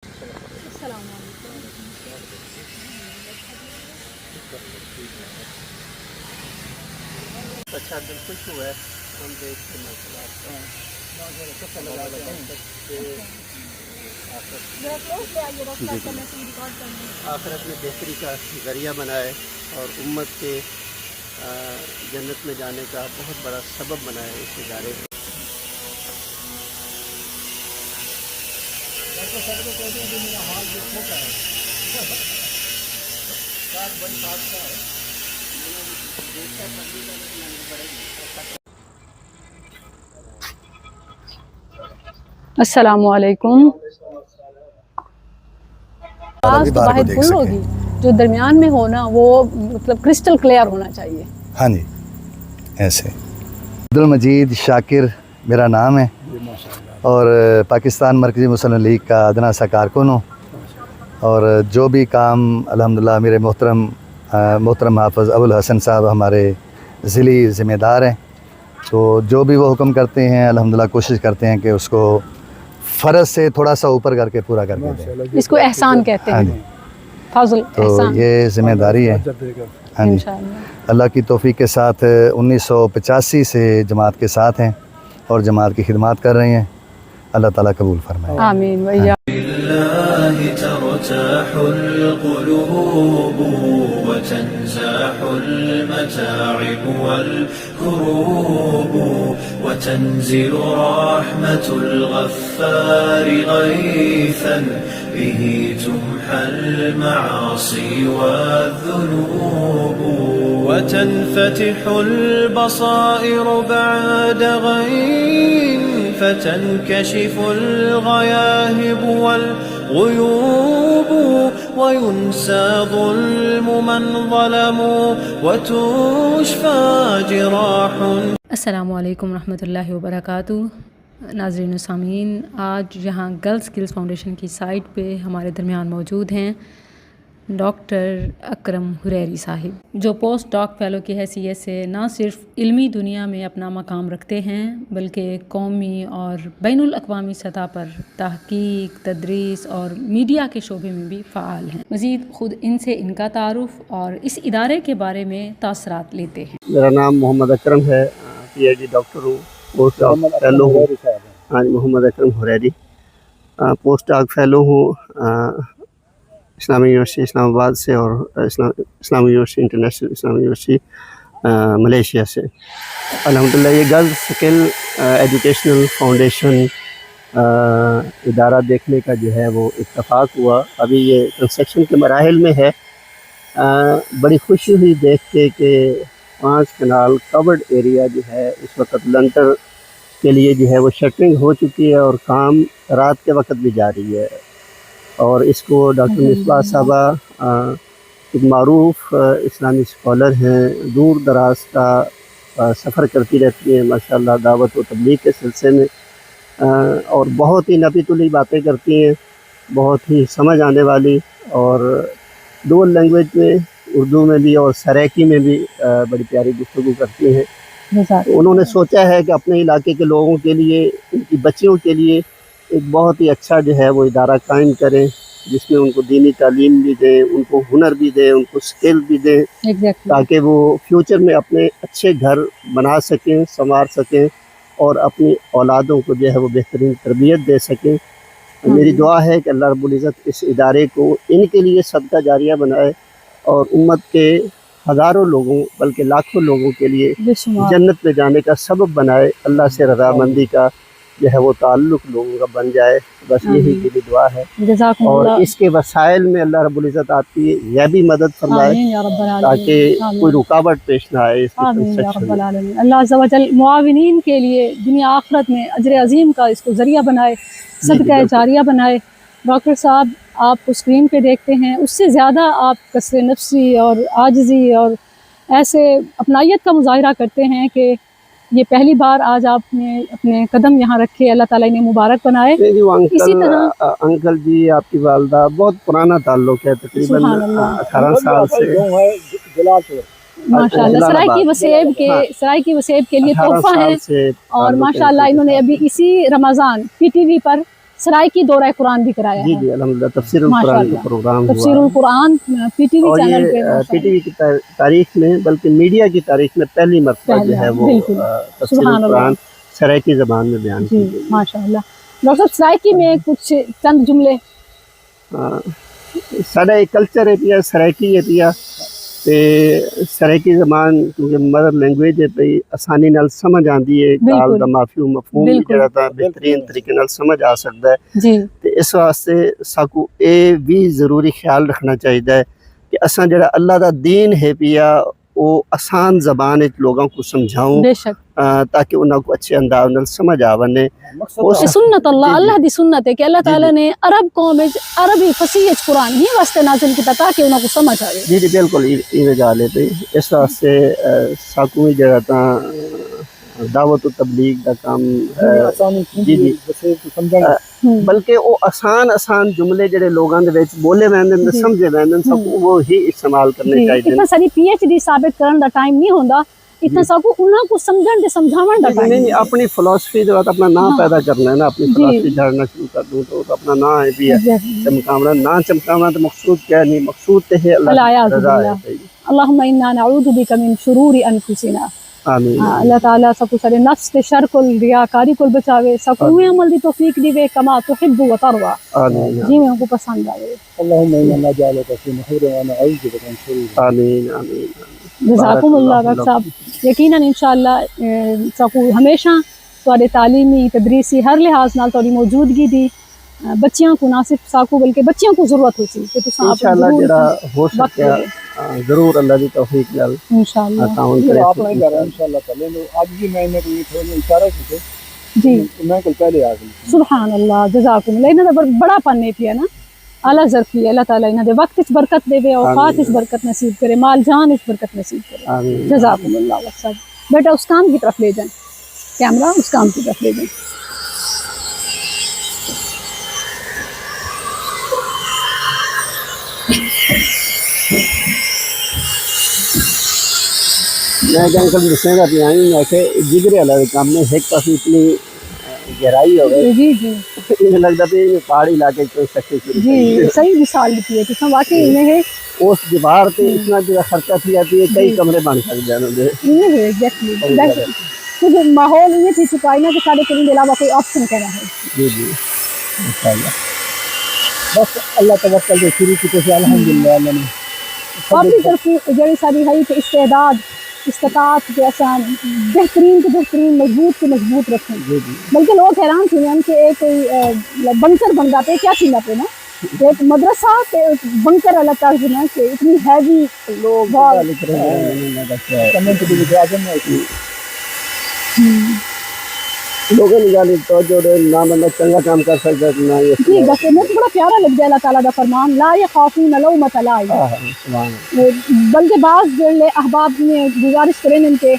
السلام علیکم۔ اچھا دل خوش ہوا ہے ہم دیکھ کے آخرت میں بہتری کا ذریعہ بنائے اور امت کے جنت میں جانے کا بہت بڑا سبب بنائے اس ادارے کو۔ السلام علیکم۔ آواز تو باہر فل ہوگی، جو درمیان میں ہونا وہ مطلب کرسٹل کلیئر ہونا چاہیے۔ ہاں جی ایسے عبدالمجید شاکر میرا نام ہے اور پاکستان مرکزی مسلم لیگ کا ادنا سا کارکن ہوں، اور جو بھی کام الحمدللہ میرے محترم حافظ ابوالحسن صاحب ہمارے ضلعی ذمہ دار ہیں، تو جو بھی وہ حکم کرتے ہیں الحمدللہ کوشش کرتے ہیں کہ اس کو فرض سے تھوڑا سا اوپر کر کے پورا کر کے دیں۔ اس کو احسان کہتے ہاں ہیں، جی، فضل تو احسان۔ یہ ذمہ داری ہے۔ ہاں جی، انشاءاللہ اللہ کی توفیق کے ساتھ 1985 سے جماعت کے ساتھ ہیں اور جماعت کی خدمات کر رہے ہیں، اللہ تعالیٰ قبول فرمائے۔ آمین وإياكم۔ بالله ترتاح القلوب وتنزاح المتاعب والكروب وتنزل رحمة الغفار غيثا به تمحى المعاصي والذنوب وتنفتح البصائر بعد غين فتنكشف الغياهب والغيوب وينسى ظلم من ظلموا وتشفى جراح۔ السلام علیکم ورحمۃ اللہ وبرکاتہ۔ ناظرین و سامعین، آج یہاں گرلز سکلز فاؤنڈیشن کی سائٹ پہ ہمارے درمیان موجود ہیں ڈاکٹر اکرم حریری صاحب، جو پوسٹ ڈاک فیلو کی حیثیت سے نہ صرف علمی دنیا میں اپنا مقام رکھتے ہیں بلکہ قومی اور بین الاقوامی سطح پر تحقیق، تدریس اور میڈیا کے شعبے میں بھی فعال ہیں۔ مزید خود ان سے ان کا تعارف اور اس ادارے کے بارے میں تاثرات لیتے ہیں۔ میرا نام محمد اکرم ہے، پی ایچ ڈی ڈاکٹر ہوں، پوسٹ ڈاک فیلو ہوں۔ ہاں جی، محمد اکرم حریری، پوسٹ ڈاک فیلو ہوں اسلامی یونیورسٹی اسلام آباد سے اور اسلامی یونیورسٹی انٹرنیشنل اسلامی یونیورسٹی ملیشیا سے۔ الحمدللہ یہ گرلز اسکل ایجوکیشنل فاؤنڈیشن ادارہ دیکھنے کا جو ہے وہ اتفاق ہوا، ابھی یہ کنسٹرکشن کے مراحل میں ہے۔ بڑی خوشی ہوئی دیکھ کے کہ 5 کنال کورڈ ایریا جو ہے اس وقت لنٹر کے لیے جو ہے وہ شٹرنگ ہو چکی ہے اور کام رات کے وقت بھی جاری ہے، اور اس کو ڈاکٹر مصباح صاحبہ ایک معروف اسلامی اسکالر ہیں، دور دراز کا سفر کرتی رہتی ہیں ماشاءاللہ دعوت و تبلیغ کے سلسلے میں، اور بہت ہی نبی تلی باتیں کرتی ہیں، بہت ہی سمجھ آنے والی، اور ڈول لینگویج میں اردو میں بھی اور سرائکی میں بھی بڑی پیاری گفتگو کرتی ہیں۔ انہوں نے سوچا ہے کہ اپنے علاقے کے لوگوں کے لیے، ان کی بچیوں کے لیے ایک بہت ہی اچھا جو ہے وہ ادارہ قائم کریں، جس میں ان کو دینی تعلیم بھی دیں، ان کو ہنر بھی دیں، ان کو سکل بھی دیں، تاکہ وہ فیوچر میں اپنے اچھے گھر بنا سکیں، سنوار سکیں اور اپنی اولادوں کو جو ہے وہ بہترین تربیت دے سکیں۔ میری دعا ہے کہ اللہ رب العزت اس ادارے کو ان کے لیے صدقہ جاریہ بنائے اور امت کے ہزاروں لوگوں بلکہ لاکھوں لوگوں کے لیے جنت میں جانے کا سبب بنائے، اللہ سے رضامندی کا جو ہے وہ تعلق لوگوں کا بن جائے۔ بس یہی دلی دعا ہے، اور اس کے وسائل میں اللہ رب العزت آپ کی غیبی مدد فرمائے تاکہ کوئی رکاوٹ پیش نہ آئے اس کی کنسٹرکشن میں۔ اللہ عز و جل معاونین کے لیے دنیا آخرت میں اجر عظیم کا اس کو ذریعہ بنائے، صدقہ جاریہ بنائے۔ ڈاکٹر صاحب آپ کو اسکرین پہ دیکھتے ہیں، اس سے زیادہ آپ کسر نفسی اور عاجزی اور ایسے اپنائیت کا مظاہرہ کرتے ہیں کہ یہ پہلی بار آج آپ نے اپنے قدم یہاں رکھے، اللہ تعالیٰ انہیں مبارک بنائے۔ اسی طرح انکل جی آپ کی والدہ بہت پرانا تعلق ہے، تقریباً 18 سال سے ماشاءاللہ سرائکی وسیب کے لیے تحفہ ہیں، اور ماشاءاللہ انہوں نے ابھی اسی رمضان پی ٹی وی پر सराइकी दौरा कुरान भी कराया जी है। जी अल्हम्दुलिल्लाह तफसीरुल कुरान का माशाअल्लाह। प्रोग्राम हुआ तफसीरुल कुरान पीटीवी और चैनल पे ये पीटीवी की तारीख में बल्कि मीडिया की तारीख में पहली मरतबा जो है वो बिल्कुल। तफसीरुल सुभान अल्लाह। कुरान सराइकी ज़बान में बयान की जी गई। माशाअल्लाह। डॉक्टर साहब सराइकी में कुछ चंद जुमले। साढ़ा एक कल्चर है पिया सराइकी है पिया ते सराइकी ज़बान क्योंकि मदर लैंग्वेज है पई आसानी नाल समझ आंदी है गाल बिल्कुल। दा माफी मफहूम भी बिल्कुल। जड़ा ता बेहतरीन तरीके नाल समझ आ सकदा है जी ते इस वास्ते साकू ये भी ज़रूरी ख्याल रखना चाहिए कि असां जड़ा अल्लाह दा दीन है पिया वो आसान ज़बान विच लोगों को समझाऊं बेशक ताकि उन्हां को अच्छे अंदाज नाल समझ आ वने ये सुन्नत अल्लाह अल्लाह दी सुन्नत है कि अल्लाह ताला ने अरब कौम विच अरबी फसीह च कुरान ही वास्ते नाज़िल कीता ताकि उन्हां को समझ आवे। जी जी बिल्कुल इवें गल है पई इस वास्ते साकू भी जड़ा ता दावत व तबलीग दा काम जी जी बल्कि वो आसान जुमले जेडे लोगों दे विच बोले वैंदे ने समझे वैंदे सबको वो ही इस्तेमाल करने चाहिए। इतना सारी पीएचडी साबित करन दा टाइम नहीं होंदा इतना सबको उन्हां को समझण ते समझावण दा टाइम नहीं अपनी फिलॉसफी जो अपना नाम पैदा करना है ना अपनी फिलॉसफी झाड़ना शुरू कर दूं तो अपना नाम है भी चमकावना ना चमकावना तो मकसूद क्या नहीं मकसूद ते है अल्लाह की रज़ा है। अल्लाहुम्मा इन्ना नऊज़ु बिका मिन शुरूरि अनफुसिना। आमीन। अल्लाह ताला सबको सारे नफ्स ते शर को रियाकारी को बचावे सबको उहे अमल दी तौफीक दिवे कमा तुहिब्बु व तरवा आमीन जिवें उनको पसंद आवे। अल्लाहुम्मा इन्ना नजअलुका फी नुहूरि व नऊज़ु बिका मिन शुरूरि। आमीन आमीन। जज़ाकुमुल्लाह डॉक्टर साहब यकीनन इंशाअल्लाह सबको हमेशा तुहाडे तालीमी तदरीसी हर लिहाज नाल तुहाडी मौजूदगी दी बच्चियां को ना सिर्फ साकू बल्कि बच्चियां को जरूरत होती कि तुसां आप इंशाअल्लाह जरा हो सके जरूर अल्लाह की तौफीक नाल इंशाअल्लाह ताउन करे इंशाअल्लाह चलेंगे आज भी मैंने कोई थोड़ी इशारा की जी मैं कल पहले आ गई। सुभान अल्लाह जज़ाकुमुल्लाह इन्हां दा बड़ा पन्ने पिया ना आला ज़रफी अल्लाह ताला इन्हां दे वक्त इच बरकत देवे औकात इच बरकत नसीब करे माल जान इच बरकत नसीब करे। आमीन। जज़ाकुमुल्लाह डॉक्टर साहब बेटा उस काम की तरफ ले जाएं कैमरा उस काम की तरफ ले जाएं। मैं अंकल दसेगा भी आई मैं के जिगरे वाला काम में एक पास इतनी गहराई हो गई जी जी इन्हें लगता भी पहाड़ी इलाके कोई सक्सेस शुरू जी सही मिसाल दी है कि वाकई इन्हें है उस दीवार पे इतना जो खर्चा थी जाती है कई कमरे बन सकते हैं इन्हें है एग्जैक्टली क्योंकि माहौल ये थी चुका है ना कि साढ़े करीब अलावा कोई ऑप्शन कहना है। जी जी इंशाल्लाह बस अल्लाह तवक्कल से शुरू की तो अल्हम्दुलिल्लाह अल्लाह ने अपनी तरफ जड़ी सारी है कि इस्तेदाद इस्तात के आसान बेहतरीन के बेहतरीन मजबूत के मजबूत रखें। बल्कि लोग हैरान थी कि एक कोई बंकर बन जाते क्या थी पे ना एक मदरसा के बंकर अलग तर्ज ना कि इतनी हैवी लोग लोगों ने जाने तो जो ना बंदा चंगा काम कर सकता है ना ये जी बस मुझे बड़ा प्यारा लग गया अल्लाह ताला का फरमान ला यखाफून लौमत लाइम। बल्कि बाज़ जो अहबाब ने गुजारिश करें इनके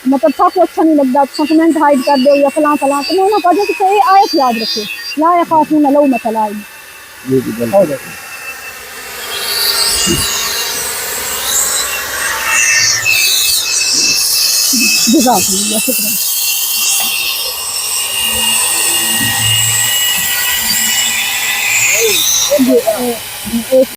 मतलब सबको अच्छा नहीं लगता तो कमेंट हाइड कर दो या फलां फलां तो मैं उन्हें कहा कि ये आयत याद रखे ला यखाफून लौमत लाइम। जी जी बिल्कुल जज़ाकुमुल्लाह शुक्रिया।